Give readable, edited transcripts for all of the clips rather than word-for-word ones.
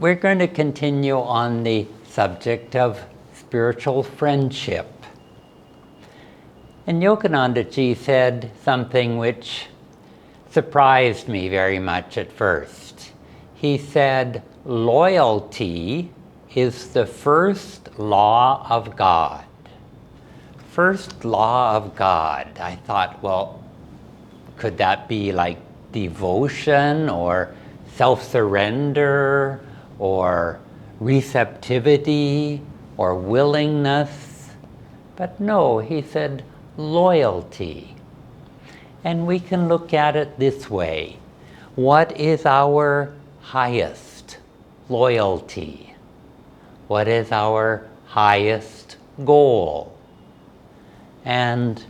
We're going to continue on the subject of spiritual friendship. And Yogananda ji said something which surprised me very much at first. He said, loyalty is the first law of God. First law of God. I thought, well, could that be like devotion or self-surrender or receptivity or willingness? But no, he said loyalty. And we can look at it this way. What is our highest loyalty? What is our highest goal? And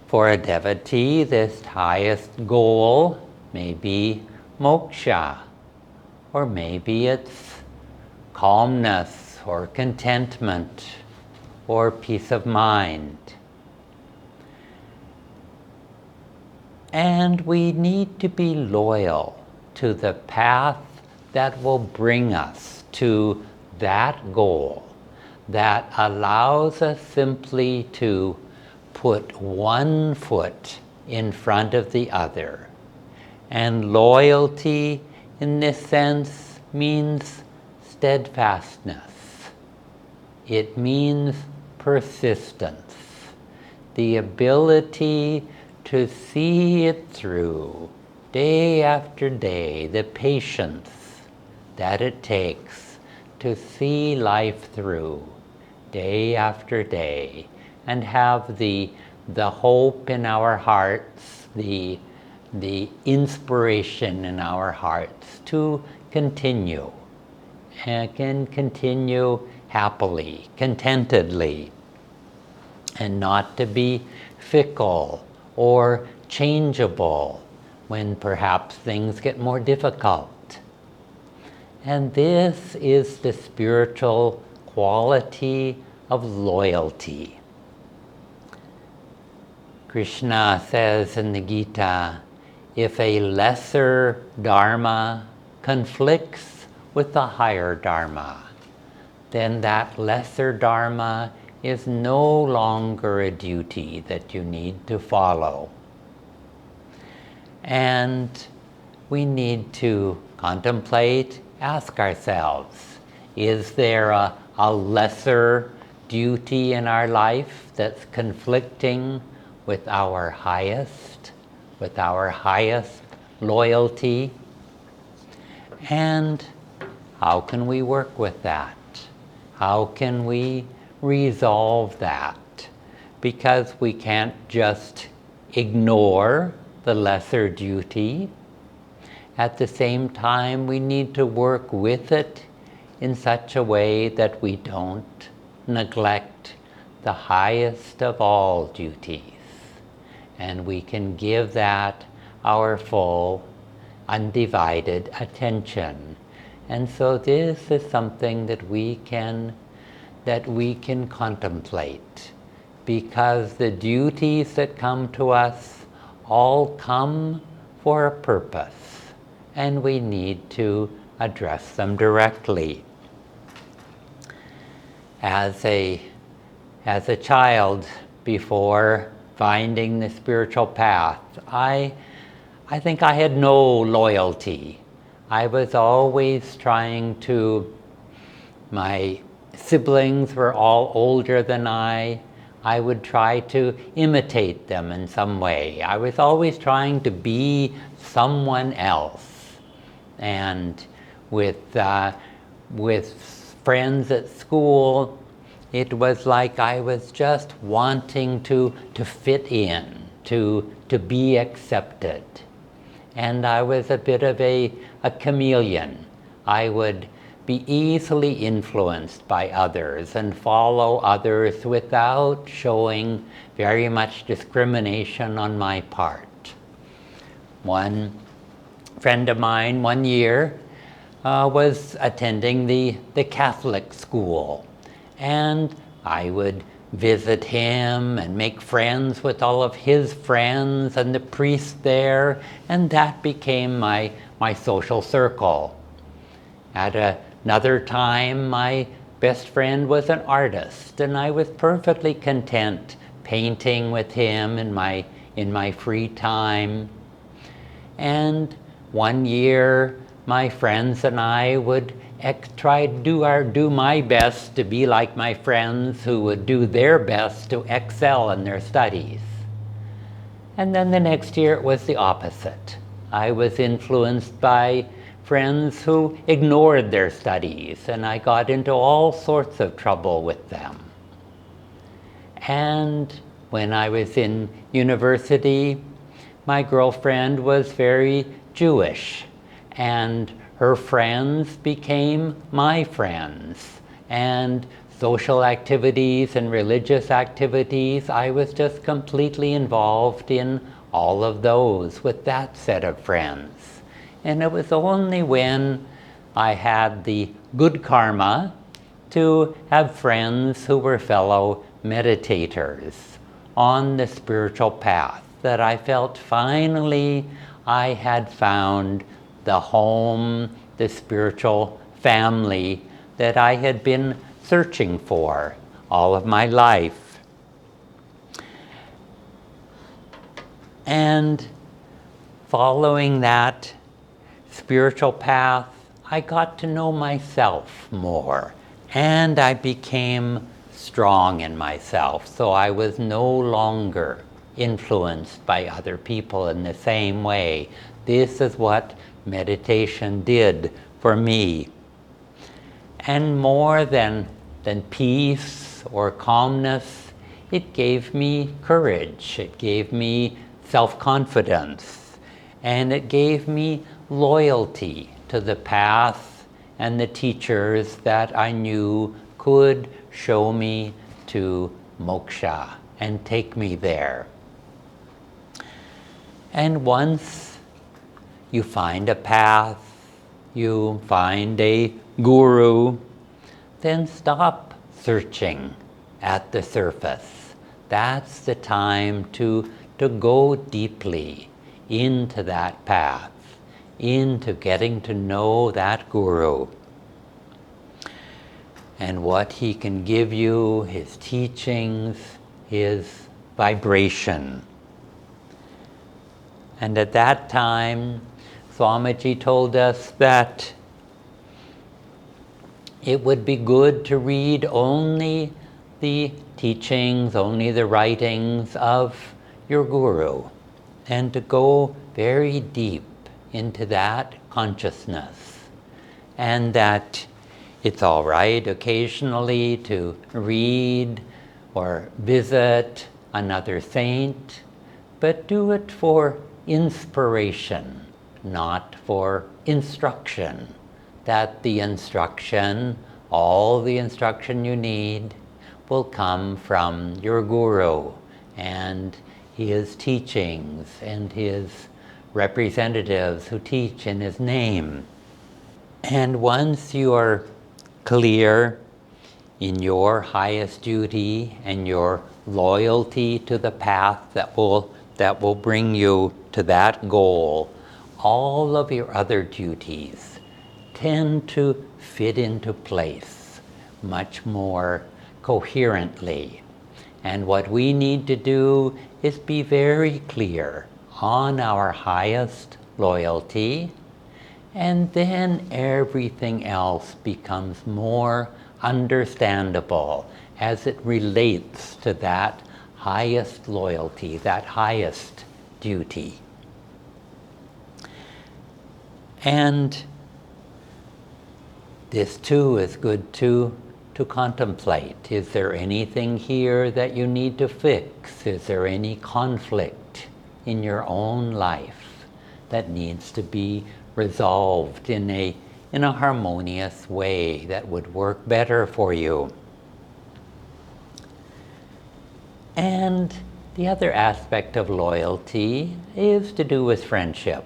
for a devotee, this highest goal may be moksha, or maybe it's calmness or contentment or peace of mind. And we need to be loyal to the path that will bring us to that goal, that allows us simply to put one foot in front of the other. And loyalty in this sense means steadfastness. It means persistence, the ability to see it through day after day, the patience that it takes to see life through day after day, and have the hope in our hearts, the inspiration in our hearts to continue, and can continue happily, contentedly, and not to be fickle or changeable when perhaps things get more difficult. And this is the spiritual quality of loyalty. Krishna says in the Gita, if a lesser dharma conflicts with the higher dharma, then that lesser dharma is no longer a duty that you need to follow. And we need to contemplate, ask ourselves, is there a lesser duty in our life that's conflicting with our highest loyalty? And how can we work with that? How can we resolve that? Because we can't just ignore the lesser duty. At the same time, we need to work with it in such a way that we don't neglect the highest of all duties. And we can give that our full, undivided attention. And so this is something that we can contemplate, because the duties that come to us all come for a purpose, and we need to address them directly. As a child, before finding the spiritual path, I think I had no loyalty. I was always trying to, my siblings were all older than I would try to imitate them in some way. I was always trying to be someone else. And with friends at school, it was like I was just wanting to fit in, to be accepted. And I was a bit of a chameleon. I would be easily influenced by others and follow others without showing very much discrimination on my part. One friend of mine one year was attending the Catholic school, and I would visit him and make friends with all of his friends and the priest there, and that became my social circle. At a Another time, my best friend was an artist, and I was perfectly content painting with him in my free time. And one year, my friends and I would try to do my best to be like my friends who would do their best to excel in their studies. And then the next year it was the opposite. I was influenced by friends who ignored their studies, and I got into all sorts of trouble with them. And when I was in university, my girlfriend was very Jewish, and her friends became my friends. And social activities and religious activities, I was just completely involved in all of those with that set of friends. And it was only when I had the good karma to have friends who were fellow meditators on the spiritual path that I felt finally I had found the home, the spiritual family that I had been searching for all of my life. And following that spiritual path, I got to know myself more, and I became strong in myself, so I was no longer influenced by other people in the same way. This is what meditation did for me. And more than peace or calmness, it gave me courage, it gave me self-confidence, and it gave me loyalty to the path and the teachers that I knew could show me to moksha and take me there. And once you find a path, you find a guru, then stop searching at the surface. That's the time to go deeply into that path, into getting to know that guru and what he can give you, his teachings, his vibration. And at that time, Swamiji told us that it would be good to read only the teachings, only the writings of your guru, and to go very deep into that consciousness. And that it's all right occasionally to read or visit another saint, but do it for inspiration, not for instruction. That the instruction, all the instruction you need, will come from your guru and his teachings and his representatives who teach in his name. And once you are clear in your highest duty and your loyalty to the path that will bring you to that goal, all of your other duties tend to fit into place much more coherently. And what we need to do is be very clear on our highest loyalty, and then everything else becomes more understandable as it relates to that highest loyalty, that highest duty. And this too is good to contemplate. Is there anything here that you need to fix? Is there any conflict in your own life that needs to be resolved in a harmonious way that would work better for you? And the other aspect of loyalty is to do with friendship.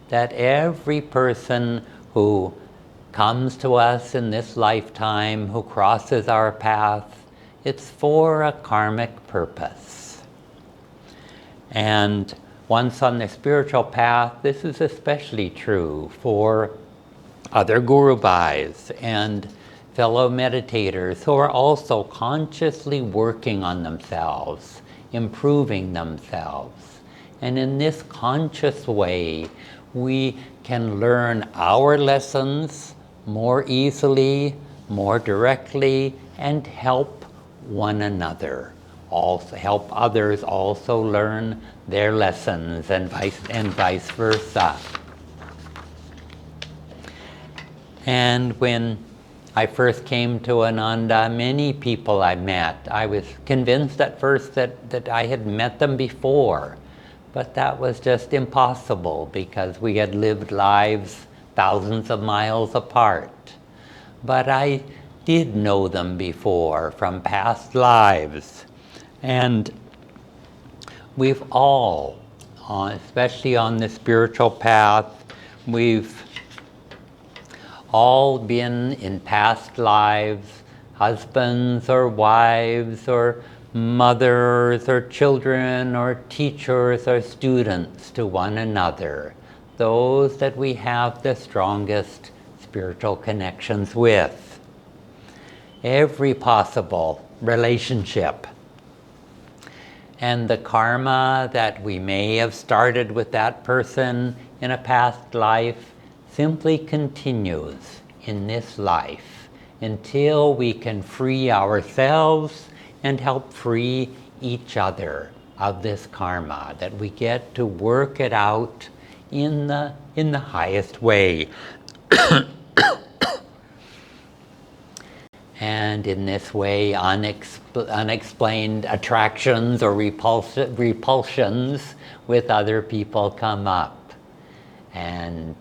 That every person who comes to us in this lifetime, who crosses our path, it's for a karmic purpose. And once on the spiritual path, this is especially true for other Guru Bhais and fellow meditators who are also consciously working on themselves, improving themselves. And in this conscious way, we can learn our lessons more easily, more directly, and help one another. Also help others also learn their lessons, and vice versa. And when I first came to Ananda, many people I met, I was convinced at first that I had met them before, but that was just impossible because we had lived lives thousands of miles apart. But I did know them before from past lives. And we've all, especially on the spiritual path, we've all been in past lives, husbands or wives or mothers or children or teachers or students to one another, those that we have the strongest spiritual connections with. Every possible relationship. And the karma that we may have started with that person in a past life simply continues in this life until we can free ourselves and help free each other of this karma, that we get to work it out in the highest way. And in this way, unexplained attractions or repulsions with other people come up. And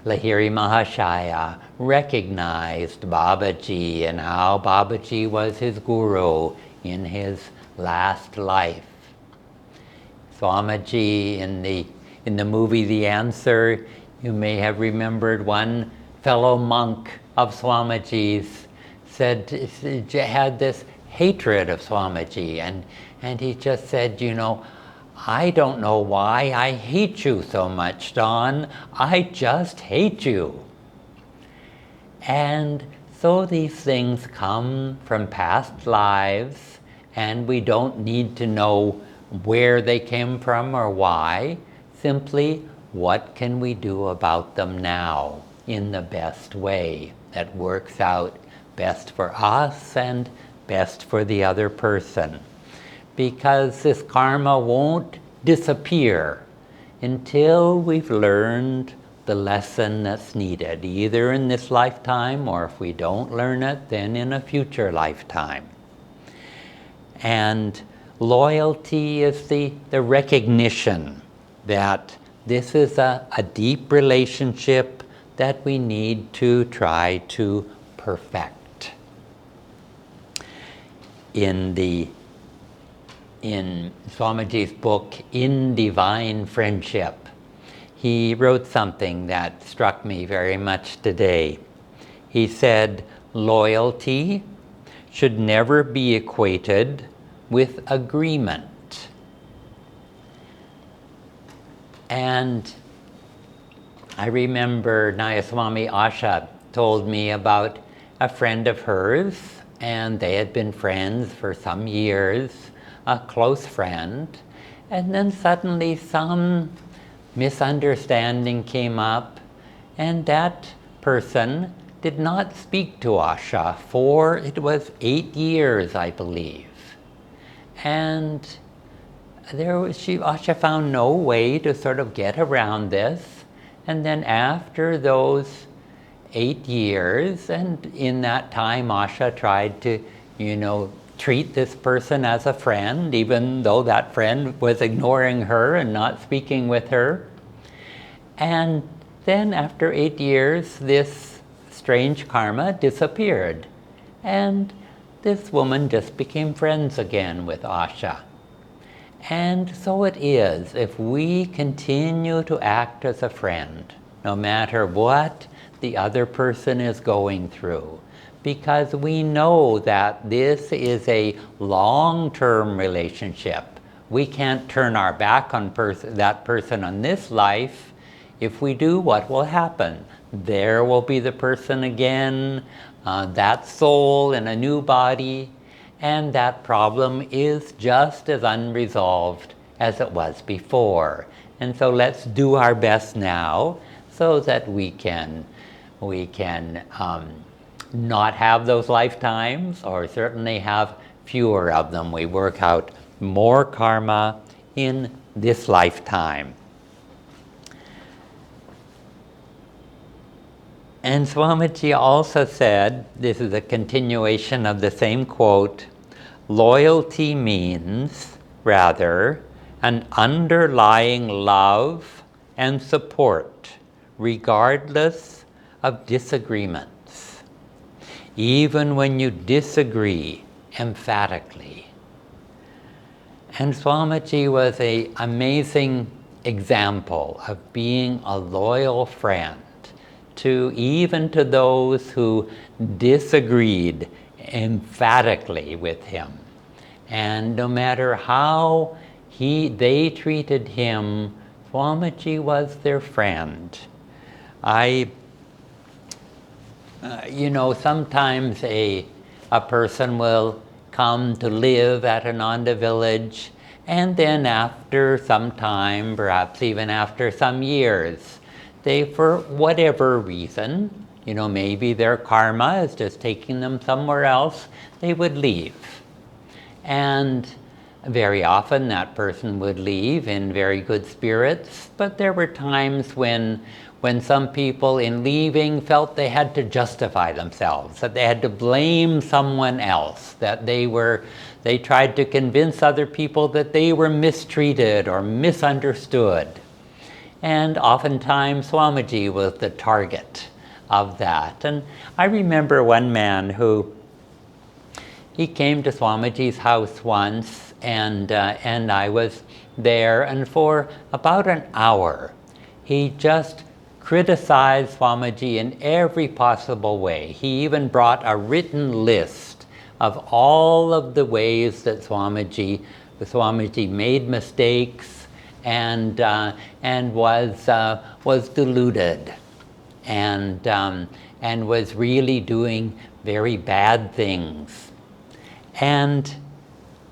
Lahiri Mahashaya recognized Babaji and how Babaji was his guru in his last life. Swamiji, in the movie The Answer, you may have remembered one fellow monk of Swamiji's had this hatred of Swamiji, and he just said, you know, I don't know why I hate you so much, Don. I just hate you. And so these things come from past lives, and we don't need to know where they came from or why. Simply, what can we do about them now in the best way that works out best for us and best for the other person? Because this karma won't disappear until we've learned the lesson that's needed, either in this lifetime, or if we don't learn it, then in a future lifetime. And loyalty is the recognition that this is a deep relationship that we need to try to perfect. In Swamiji's book, In Divine Friendship, he wrote something that struck me very much today. He said, loyalty should never be equated with agreement. And I remember Nayaswami Asha told me about a friend of hers, and they had been friends for some years, a close friend, and then suddenly some misunderstanding came up, and that person did not speak to Asha for, it was 8 years, I believe. And Asha found no way to sort of get around this. And then after those 8 years, and in that time Asha tried to, treat this person as a friend, even though that friend was ignoring her and not speaking with her. And then after 8 years, this strange karma disappeared. And this woman just became friends again with Asha. And so it is, if we continue to act as a friend, no matter what the other person is going through, because we know that this is a long-term relationship. We can't turn our back on that person on this life. If we do, what will happen? there will be the person again, that soul in a new body, and that problem is just as unresolved as it was before. And so let's do our best now so that we can not have those lifetimes, or certainly have fewer of them. We work out more karma in this lifetime. And Swamiji also said, this is a continuation of the same quote, loyalty means, rather, an underlying love and support, regardless of disagreements. Even when you disagree emphatically. And Swamiji was an amazing example of being a loyal friend even to those who disagreed emphatically with him. And no matter how they treated him, Swamiji was their friend. Sometimes a person will come to live at Ananda village, and then after some time, perhaps even after some years, they, for whatever reason, maybe their karma is just taking them somewhere else, they would leave. And very often that person would leave in very good spirits, but there were times when some people in leaving felt they had to justify themselves, that they had to blame someone else, that they tried to convince other people that they were mistreated or misunderstood. And oftentimes Swamiji was the target of that. And I remember one man he came to Swamiji's house once, and I was there, and for about an hour he just criticized Swamiji in every possible way. He even brought a written list of all of the ways that Swamiji made mistakes and was deluded, and was really doing very bad things. And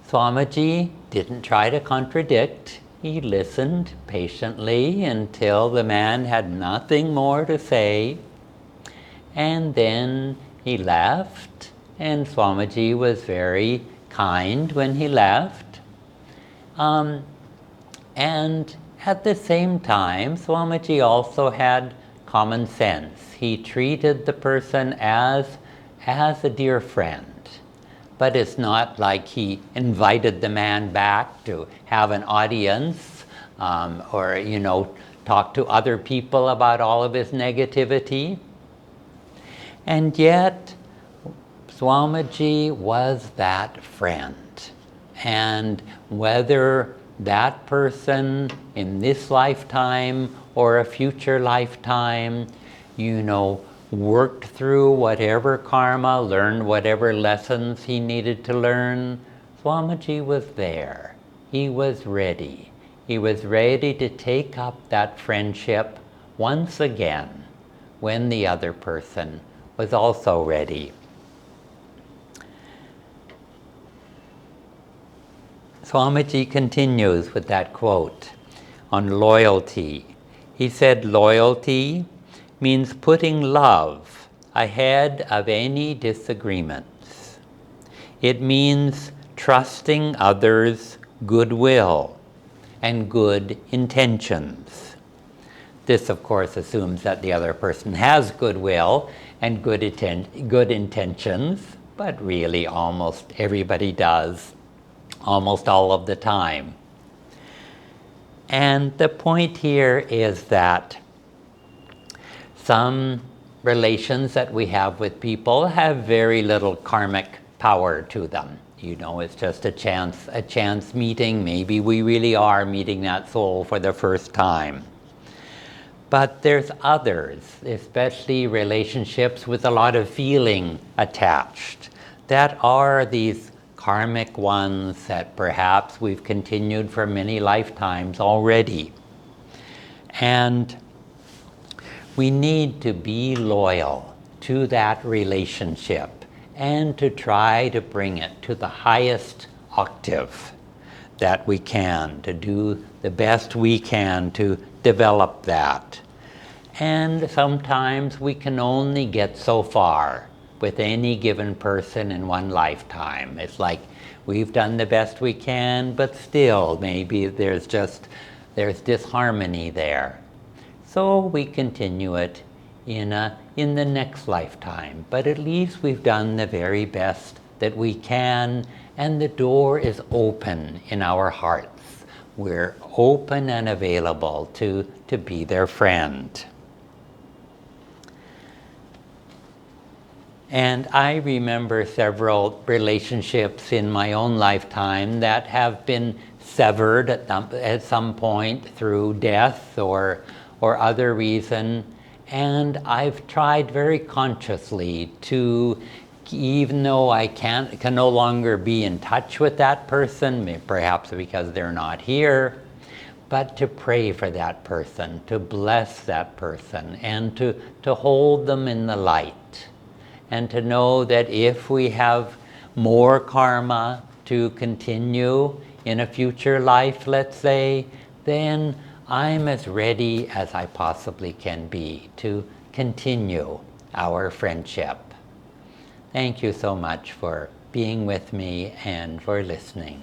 Swamiji didn't try to contradict. He listened patiently until the man had nothing more to say, and then he left. And Swamiji was very kind when he left. And at the same time, Swamiji also had common sense. He treated the person as a dear friend. But it's not like he invited the man back to have an audience, or talk to other people about all of his negativity. And yet, Swamiji was that friend. And whether that person in this lifetime or a future lifetime, worked through whatever karma, learned whatever lessons he needed to learn, Swamiji was there. He was ready. He was ready to take up that friendship once again when the other person was also ready. Swamiji continues with that quote on loyalty. He said, loyalty means putting love ahead of any disagreements. It means trusting others' goodwill and good intentions. This, of course, assumes that the other person has goodwill and good intentions, but really almost everybody does, almost all of the time. And the point here is that some relations that we have with people have very little karmic power to them. It's just a chance meeting. Maybe we really are meeting that soul for the first time. But there's others, especially relationships with a lot of feeling attached, that are these karmic ones that perhaps we've continued for many lifetimes already. And we need to be loyal to that relationship and to try to bring it to the highest octave that we can, to do the best we can to develop that. And sometimes we can only get so far with any given person in one lifetime. It's like we've done the best we can, but still maybe there's disharmony there. So we continue it in the next lifetime. But at least we've done the very best that we can, and the door is open in our hearts. We're open and available to be their friend. And I remember several relationships in my own lifetime that have been severed at some point through death or other reason. And I've tried very consciously to, even though I can no longer be in touch with that person, perhaps because they're not here, but to pray for that person, to bless that person, and to hold them in the light. And to know that if we have more karma to continue in a future life, let's say, then I'm as ready as I possibly can be to continue our friendship. Thank you so much for being with me and for listening.